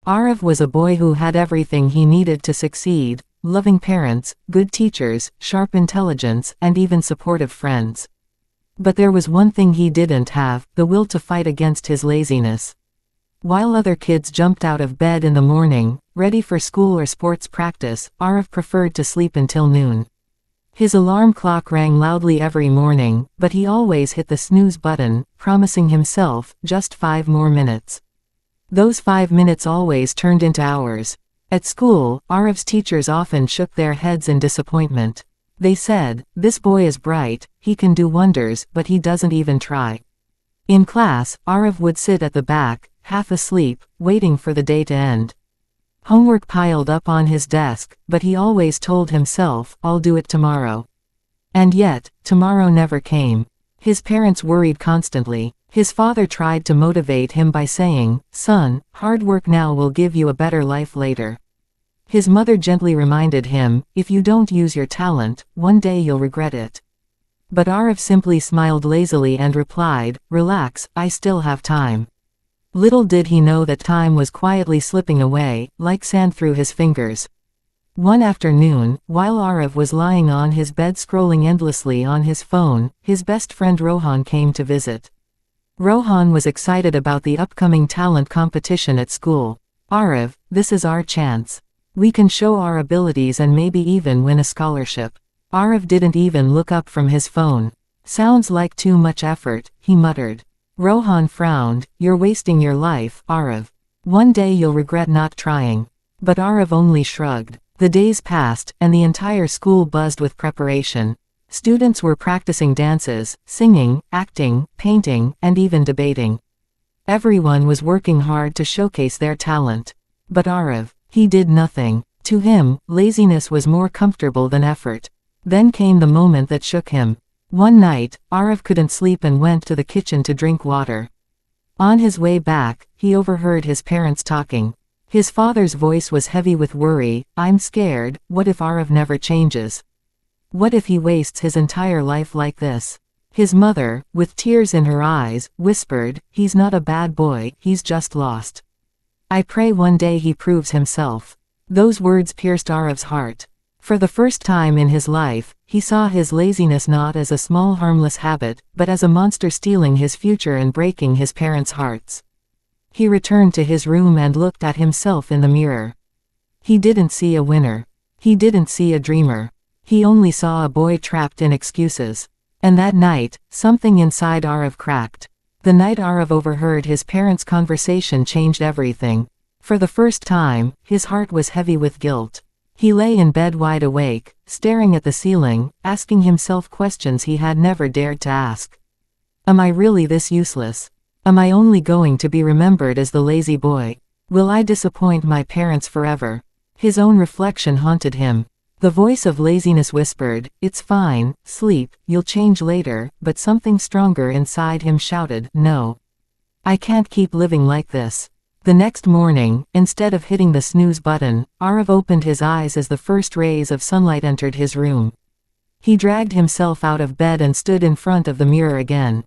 Arav was a boy who had everything he needed to succeed: loving parents, good teachers, sharp intelligence, and even supportive friends. But there was one thing he didn't have: the will to fight against his laziness. While other kids jumped out of bed in the morning, ready for school or sports practice, Arav preferred to sleep until noon. His alarm clock rang loudly every morning, but he always hit the snooze button, promising himself just 5 more minutes. Those 5 minutes always turned into hours. At school, Arav's teachers often shook their heads in disappointment. They said, "This boy is bright, he can do wonders, but he doesn't even try." In class, Arav would sit at the back, half asleep, waiting for the day to end. Homework piled up on his desk, but he always told himself, "I'll do it tomorrow." And yet, tomorrow never came. His parents worried constantly. His father tried to motivate him by saying, "Son, hard work now will give you a better life later." His mother gently reminded him, "If you don't use your talent, one day you'll regret it." But Arav simply smiled lazily and replied, "Relax, I still have time." Little did he know that time was quietly slipping away, like sand through his fingers. One afternoon, while Arav was lying on his bed scrolling endlessly on his phone, his best friend Rohan came to visit. Rohan was excited about the upcoming talent competition at school. "Arav, this is our chance. We can show our abilities and maybe even win a scholarship." Arav didn't even look up from his phone. "Sounds like too much effort," he muttered. Rohan frowned. "You're wasting your life, Arav. One day you'll regret not trying." But Arav only shrugged. The days passed, and the entire school buzzed with preparation. Students were practicing dances, singing, acting, painting, and even debating. Everyone was working hard to showcase their talent. But Arav, he did nothing. To him, laziness was more comfortable than effort. Then came the moment that shook him. One night, Arav couldn't sleep and went to the kitchen to drink water. On his way back, he overheard his parents talking. His father's voice was heavy with worry. "I'm scared. What if Arav never changes? What if he wastes his entire life like this?" His mother, with tears in her eyes, whispered, "He's not a bad boy, he's just lost. I pray one day he proves himself." Those words pierced Arav's heart. For the first time in his life, he saw his laziness not as a small harmless habit, but as a monster stealing his future and breaking his parents' hearts. He returned to his room and looked at himself in the mirror. He didn't see a winner. He didn't see a dreamer. He only saw a boy trapped in excuses. And that night, something inside Arav cracked. The night Arav overheard his parents' conversation changed everything. For the first time, his heart was heavy with guilt. He lay in bed wide awake, staring at the ceiling, asking himself questions he had never dared to ask. Am I really this useless? Am I only going to be remembered as the lazy boy? Will I disappoint my parents forever? His own reflection haunted him. The voice of laziness whispered, "It's fine, sleep, you'll change later," but something stronger inside him shouted, "No. I can't keep living like this." The next morning, instead of hitting the snooze button, Arav opened his eyes as the first rays of sunlight entered his room. He dragged himself out of bed and stood in front of the mirror again.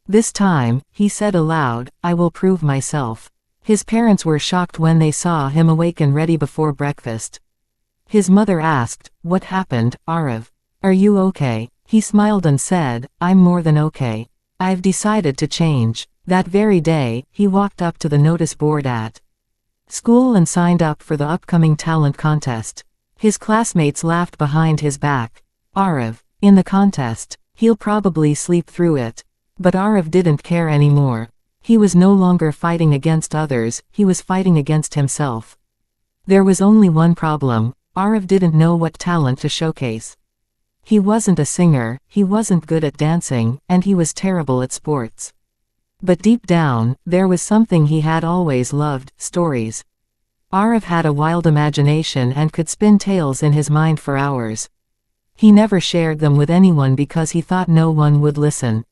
This time, he said aloud, "I will prove myself." His parents were shocked when they saw him awake and ready before breakfast. His mother asked, "What happened, Arav? Are you okay?" He smiled and said, "I'm more than okay. I've decided to change." That very day, he walked up to the notice board at school and signed up for the upcoming talent contest. His classmates laughed behind his back. Arav, in the contest, he'll probably sleep through it. But Arav didn't care anymore. He was no longer fighting against others, he was fighting against himself. There was only one problem: Arav didn't know what talent to showcase. He wasn't a singer, he wasn't good at dancing, and he was terrible at sports. But deep down, there was something he had always loved: stories. Arav had a wild imagination and could spin tales in his mind for hours. He never shared them with anyone because he thought no one would listen.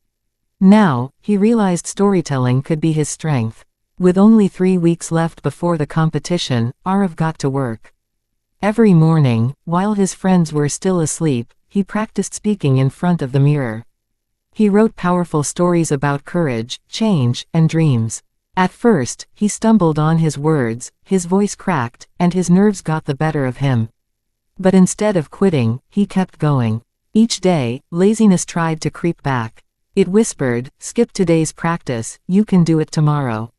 Now, he realized storytelling could be his strength. With only 3 weeks left before the competition, Arav got to work. Every morning, while his friends were still asleep, he practiced speaking in front of the mirror. He wrote powerful stories about courage, change, and dreams. At first, he stumbled on his words, his voice cracked, and his nerves got the better of him. But instead of quitting, he kept going. Each day, laziness tried to creep back. It whispered, "Skip today's practice, you can do it tomorrow."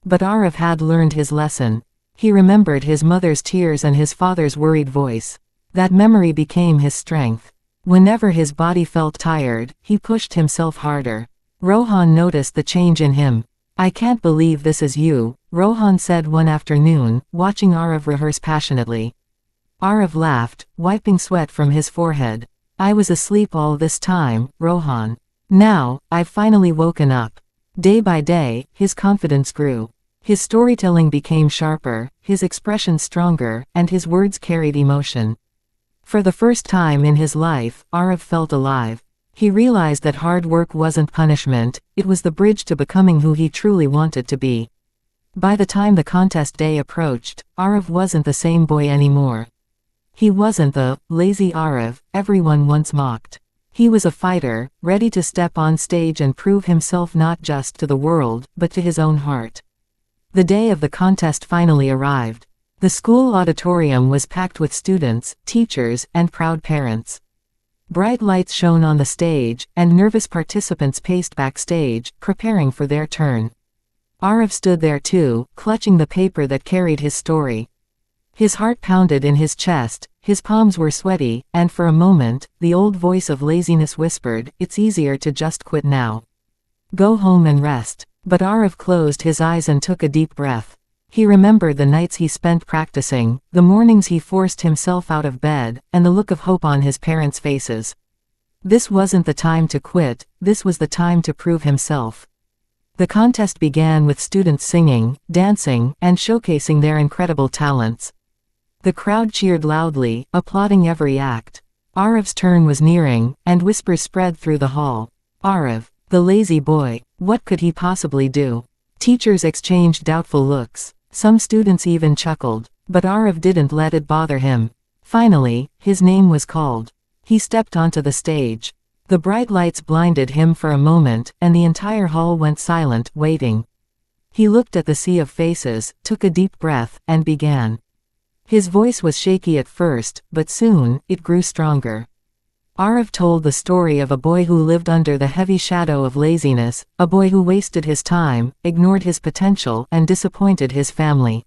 But Arav had learned his lesson. He remembered his mother's tears and his father's worried voice. That memory became his strength. Whenever his body felt tired, he pushed himself harder. Rohan noticed the change in him. "I can't believe this is you," Rohan said one afternoon, watching Arav rehearse passionately. Arav laughed, wiping sweat from his forehead. "I was asleep all this time, Rohan. Now, I've finally woken up." Day by day, his confidence grew. His storytelling became sharper, his expressions stronger, and his words carried emotion. For the first time in his life, Arav felt alive. He realized that hard work wasn't punishment, it was the bridge to becoming who he truly wanted to be. By the time the contest day approached, Arav wasn't the same boy anymore. He wasn't the lazy Arav everyone once mocked. He was a fighter, ready to step on stage and prove himself not just to the world, but to his own heart. The day of the contest finally arrived. The school auditorium was packed with students, teachers, and proud parents. Bright lights shone on the stage, and nervous participants paced backstage, preparing for their turn. Arav stood there too, clutching the paper that carried his story. His heart pounded in his chest, his palms were sweaty, and for a moment, the old voice of laziness whispered, "It's easier to just quit now. Go home and rest." But Arav closed his eyes and took a deep breath. He remembered the nights he spent practicing, the mornings he forced himself out of bed, and the look of hope on his parents' faces. This wasn't the time to quit, this was the time to prove himself. The contest began with students singing, dancing, and showcasing their incredible talents. The crowd cheered loudly, applauding every act. Arav's turn was nearing, and whispers spread through the hall. Arav, the lazy boy, what could he possibly do? Teachers exchanged doubtful looks. Some students even chuckled, but Arav didn't let it bother him. Finally, his name was called. He stepped onto the stage. The bright lights blinded him for a moment, and the entire hall went silent, waiting. He looked at the sea of faces, took a deep breath, and began. His voice was shaky at first, but soon, it grew stronger. Arav told the story of a boy who lived under the heavy shadow of laziness, a boy who wasted his time, ignored his potential, and disappointed his family.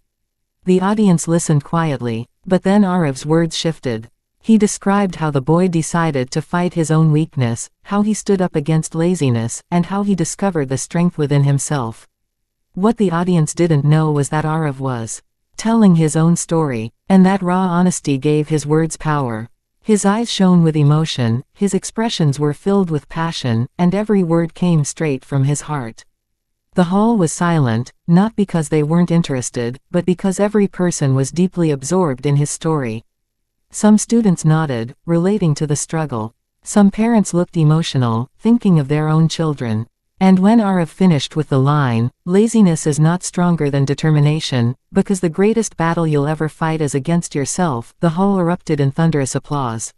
The audience listened quietly, but then Arav's words shifted. He described how the boy decided to fight his own weakness, how he stood up against laziness, and how he discovered the strength within himself. What the audience didn't know was that Arav was telling his own story, and that raw honesty gave his words power. His eyes shone with emotion, his expressions were filled with passion, and every word came straight from his heart. The hall was silent, not because they weren't interested, but because every person was deeply absorbed in his story. Some students nodded, relating to the struggle. Some parents looked emotional, thinking of their own children. And when Arav finished with the line, "Laziness is not stronger than determination, because the greatest battle you'll ever fight is against yourself," the hall erupted in thunderous applause.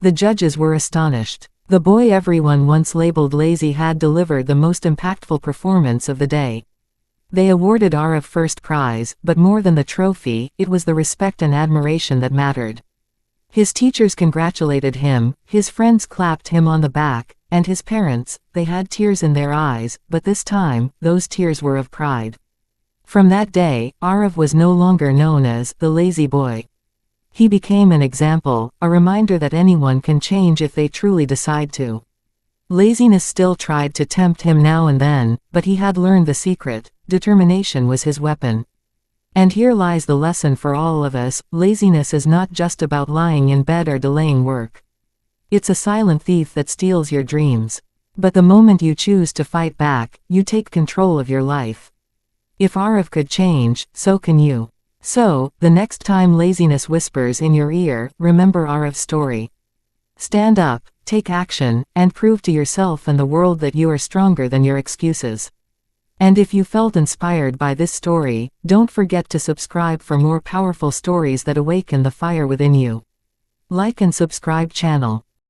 The judges were astonished. The boy everyone once labeled lazy had delivered the most impactful performance of the day. They awarded Arav first prize, but more than the trophy, it was the respect and admiration that mattered. His teachers congratulated him, his friends clapped him on the back, and his parents, they had tears in their eyes, but this time, those tears were of pride. From that day, Arav was no longer known as the lazy boy. He became an example, a reminder that anyone can change if they truly decide to. Laziness still tried to tempt him now and then, but he had learned the secret: determination was his weapon. And here lies the lesson for all of us: laziness is not just about lying in bed or delaying work. It's a silent thief that steals your dreams. But the moment you choose to fight back, you take control of your life. If Arav could change, so can you. So, the next time laziness whispers in your ear, remember Arav's story. Stand up, take action, and prove to yourself and the world that you are stronger than your excuses. And if you felt inspired by this story, don't forget to subscribe for more powerful stories that awaken the fire within you. Like and subscribe channel.